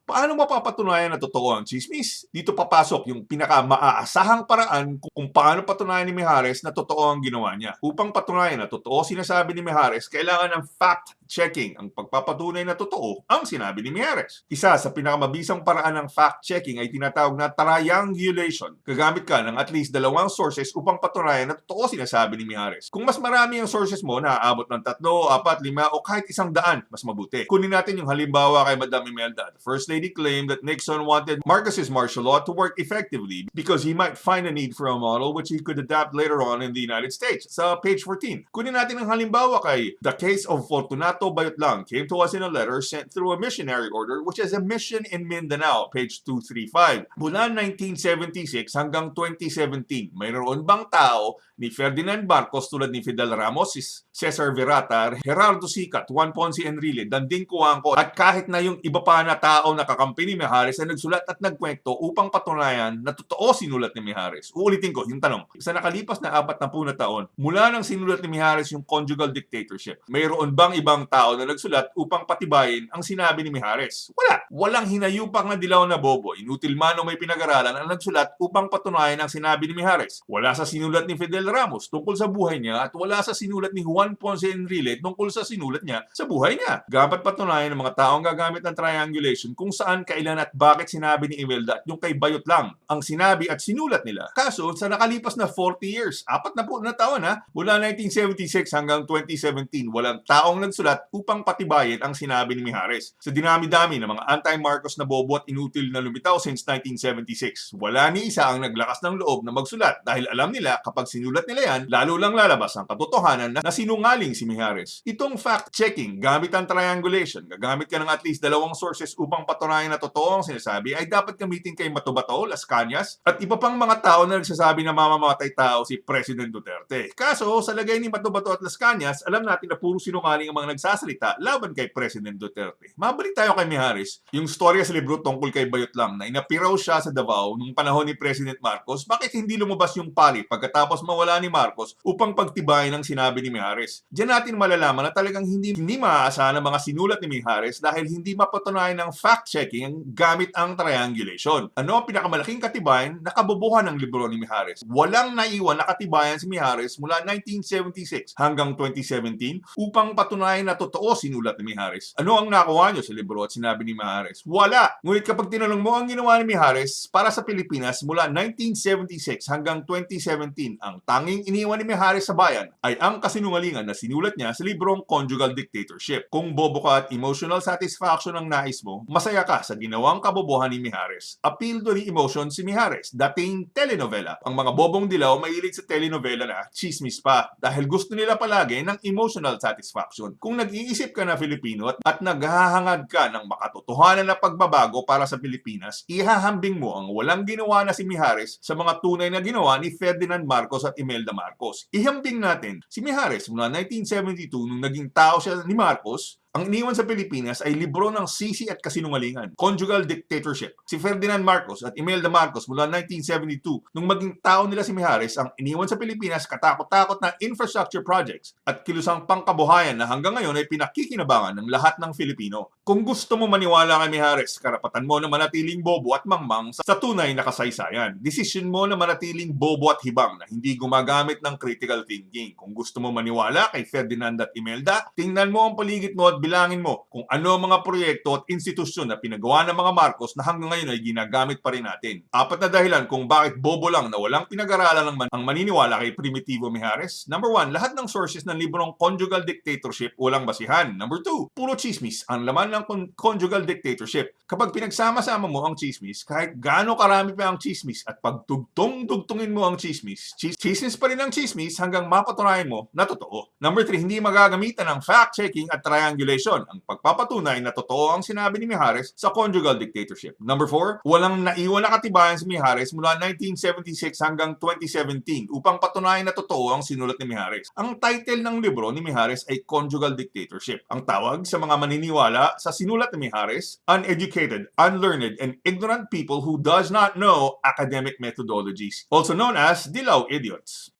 Paano mapapatunayan na totoo ang chismis? Dito papasok yung pinaka-maaasahang paraan kung paano patunayan ni Mijares na totoo ang ginawa niya. Upang patunayan na totoo sinasabi ni Mijares, kailangan ng fact-checking ang pagpapatunay na totoo ang sinabi ni Mijares. Isa sa pinakamabisang paraan ng fact-checking ay tinatawag na triangulation. Gagamit ka ng at least dalawang sources upang patunayan na totoo sinasabi ni Mijares. Kung mas marami ang sources mo na aabot ng 3, 4, 5 o kahit 100, mas mabuti. Kunin natin yung halimbawa kay Madam Imelda. The First Lady claimed that Nixon wanted Marcos's martial law to work effectively because he might find a need for a model which he could adapt later on in the United States. Sa page 14. Kunin natin ang halimbawa kay The case of Fortunato Bayotlang came to us in a letter sent through a missionary order which has a mission in Mindanao. Page 235. Mula 1976 hanggang 2017, mayroon bang tao ni Ferdinand Marcos tulad ni Fidel Ramos, Cesar Virata, Gerardo Sicat, Juan Ponce Enrile, Danding Cuangco at kahit na yung iba pa na tao na kakampi ni Mijares na nagsulat at nagkwento upang patunayan na totoo sinulat ni Mijares? Uulitin ko yung tanong. Sa nakalipas na 40 na taon, mula nang sinulat ni Mijares yung conjugal dictatorship, mayroon bang ibang tao na nagsulat upang patibayin ang sinabi ni Mijares? Wala. Walang hinayupang na dilaw na bobo, inutil man o may pinag-aralan ang nagsulat upang patunayan ang sinabi ni Mijares. Wala sa sinulat ni Fidel Ramos tungkol sa buhay niya at wala sa sinulat ni Juan Ponce Enrile tungkol sa sinulat niya sa buhay niya. Dapat patunayan ng mga taong gagamit ng triangulation kung saan, kailan at bakit sinabi ni Imelda at yung kay Bayotlang ang sinabi at sinulat nila. Kaso, sa nakalipas na 40 years, 40 na taon mula 1976 hanggang 2017, walang taong nagsulat upang patibayin ang sinabi ni Mijares. Sa dinami-dami ng mga anti-Marcos na bobo at inutil na lumitaw since 1976, wala ni isa ang naglakas ng loob na magsulat dahil alam nila kapag sinulat nila yan, lalo lang lalabas ang katotohanan na sinungaling si Mijares. Itong fact-checking gamit ang triangulation, gagamit ka ng at least dalawang sources upang patunayan na totoo ang sinasabi, ay dapat gamitin kay Matubato, Las Cañas, at iba pang mga tao na nagsasabi na mamamatay tao si President Duterte. Kaso, sa lagay ni Matubato at Las Cañas, alam natin na puro sinungaling ang mga nagsasalita laban kay President Duterte. Mabalik tayo kay Mijares. Yung storya sa libro tungkol kay Bayotlang na inapiraw siya sa Davao nung panahon ni President Marcos, bakit hindi lumabas yung pali pagkatapos mawala ni Marcos upang pagtibayin ang sinabi ni Mijares? Diyan natin malalaman na talagang hindi maaasahan ang mga sinulat ni Mijares dahil hindi mapatunayan ng fact-checking gamit ang triangulation. Ano ang pinakamalaking katibayan na kabubuhan ng libro ni Mijares? Walang naiwan na katibayan si Mijares mula 1976 hanggang 2017 upang patunayan na totoo sinulat ni Mijares. Ano ang nakuha nyo sa libro at sinabi ni Mijares? Wala! Ngunit kapag tinanong mo ang ginawa ni Mijares para sa Pilipinas mula 1976 hanggang 2017, ang tanging iniwan ni Mijares sa bayan ay ang kasinungalingan na sinulat niya sa librong Conjugal Dictatorship. Kung bobo ka at emotional satisfaction ang nais mo, masaya ka sa ginawang kabobohan ni Mijares. Appeal to the emotion si Mijares, dating telenovela. Ang mga bobong dilaw mahilig sa telenovela na chismis pa dahil gusto nila palagi ng emotional satisfaction. Kung nag-iisip ka na Filipino at naghahangad ka ng makatotohanan na pagbabago para sa Pilipinas, ihahambing mo ang walang ginawa na si Mijares sa mga tunay na ginawa ni Ferdinand Marcos at Imelda Marcos. Ihambing natin si Mijares mula 1972 nung naging tao siya ni Marcos. Ang iniwan sa Pilipinas ay libro ng sisi at kasinungalingan, Conjugal Dictatorship. Si Ferdinand Marcos at Imelda Marcos mula 1972, nung maging tao nila si Mijares, ang iniwan sa Pilipinas katakot-takot na infrastructure projects at kilusang pangkabuhayan na hanggang ngayon ay pinakikinabangan ng lahat ng Filipino. Kung gusto mo maniwala kay Mijares, karapatan mo na manatiling bobo at mangmang sa tunay na kasaysayan. Desisyon mo na manatiling bobo at hibang na hindi gumagamit ng critical thinking. Kung gusto mo maniwala kay Ferdinand at Imelda, tingnan mo ang paligid mo at bilangin mo kung ano ang mga proyekto at institusyon na pinagawa ng mga Marcos na hanggang ngayon ay ginagamit pa rin natin. 4 na dahilan kung bakit bobo lang na walang pinag-aralan ang maniniwala kay Primitivo Mijares. Number 1, lahat ng sources ng librong Conjugal Dictatorship walang basihan. Number 2, puro chismis ang laman ng Conjugal Dictatorship. Kapag pinagsama-sama mo ang chismis, kahit gaano karami pa ang chismis at pagtugtong-dugtungin mo ang chismis, chismis pa rin ang chismis hanggang mapatunayan mo na totoo. Number 3, hindi magagamitan ng fact-checking at triangulation ang pagpapatunay na totoo ang sinabi ni Mijares sa Conjugal Dictatorship. Number 4, walang naiwan na katibayan si Mijares mula 1976 hanggang 2017 upang patunayan na totoo ang sinulat ni Mijares. Ang title ng libro ni Mijares ay Conjugal Dictatorship. Ang tawag sa mga maniniwala sa sinulat ni Mijares, uneducated, unlearned, and ignorant people who does not know academic methodologies, also known as dilaw idiots.